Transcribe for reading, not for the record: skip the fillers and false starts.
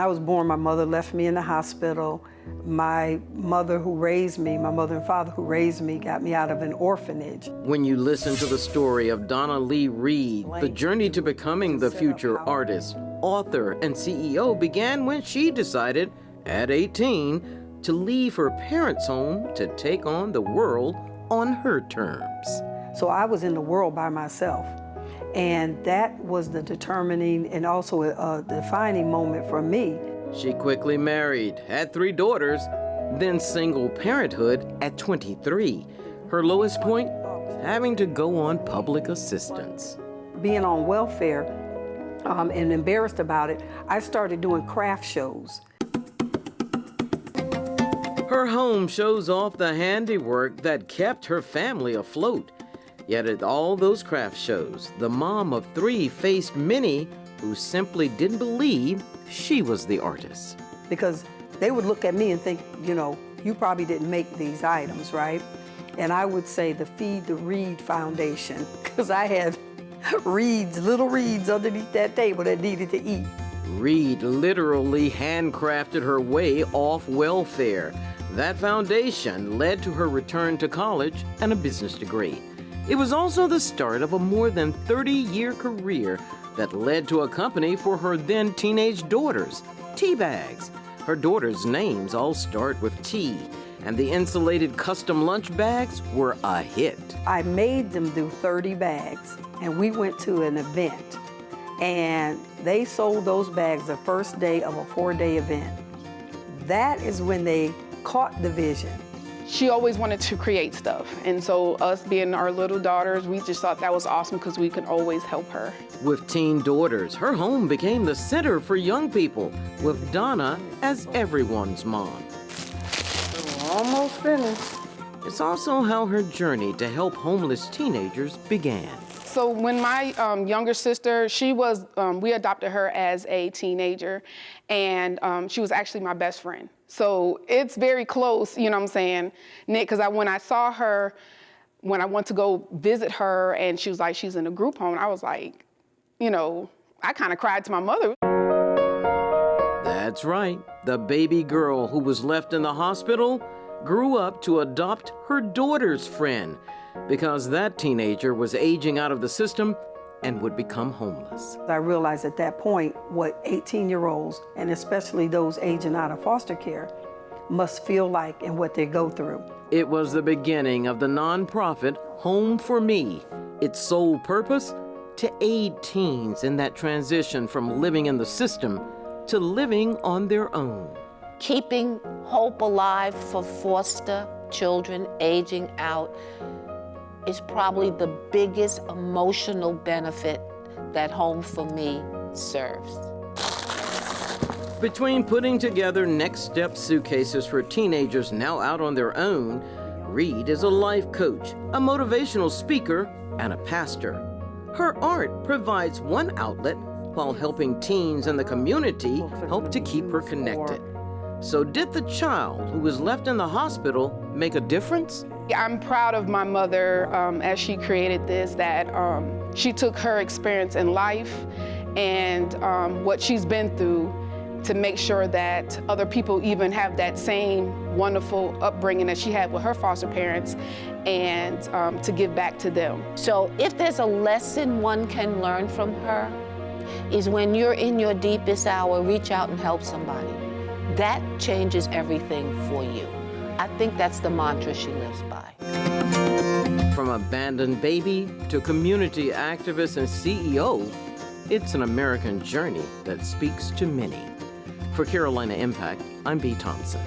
I was born, my mother left me in the hospital. My mother who raised me, my mother and father who raised me, got me out of an orphanage. When you listen to the story of Donna Lee Reed, the journey to becoming the future artist, author, and CEO began when she decided, at 18, to leave her parents' home to take on the world on her terms. So I was in the world by myself. And that was the determining and also a defining moment for me. She quickly married, had 3 daughters, then single parenthood at 23. Her lowest point, having to go on public assistance. Being on welfare and embarrassed about it, I started doing craft shows. Her home shows off the handiwork that kept her family afloat. Yet at all those craft shows, the mom of 3 faced many who simply didn't believe she was the artist. Because they would look at me and think, you know, you probably didn't make these items, right? And I would say the Feed the Reed Foundation, because I had reeds, little reeds underneath that table that needed to eat. Reed literally handcrafted her way off welfare. That foundation led to her return to college and a business degree. It was also the start of a more than 30-year career that led to a company for her then teenage daughters, Tea Bags. Her daughters' names all start with T, and the insulated custom lunch bags were a hit. I made them do 30 bags, and we went to an event, and they sold those bags the first day of a 4-day event. That is when they caught the vision. She always wanted to create stuff, and so us being our little daughters, we just thought that was awesome because we could always help her. With teen daughters, her home became the center for young people, with Donna as everyone's mom. We're almost finished. It's also how her journey to help homeless teenagers began. So when my younger sister, she was, we adopted her as a teenager, and she was actually my best friend. So it's very close, you know what I'm saying, Nick, because when I saw her, when I went to go visit her, and she was like, she's in a group home, I was like, you know, I kind of cried to my mother. That's right. The baby girl who was left in the hospital grew up to adopt her daughter's friend, because that teenager was aging out of the system and would become homeless. I realized at that point what 18-year-olds, and especially those aging out of foster care, must feel like and what they go through. It was the beginning of the nonprofit Home for Me. Its sole purpose? To aid teens in that transition from living in the system to living on their own. Keeping hope alive for foster children aging out is probably the biggest emotional benefit that Home for Me serves. Between putting together Next Step suitcases for teenagers now out on their own, Reed is a life coach, a motivational speaker, and a pastor. Her art provides one outlet while helping teens in the community help to keep her connected. So did the child who was left in the hospital make a difference? I'm proud of my mother as she created this, that she took her experience in life and what she's been through to make sure that other people even have that same wonderful upbringing that she had with her foster parents, and to give back to them. So if there's a lesson one can learn from her, is when you're in your deepest hour, reach out and help somebody. That changes everything for you. I think that's the mantra she lives by. From abandoned baby to community activist and CEO, it's an American journey that speaks to many. For Carolina Impact, I'm Bea Thompson.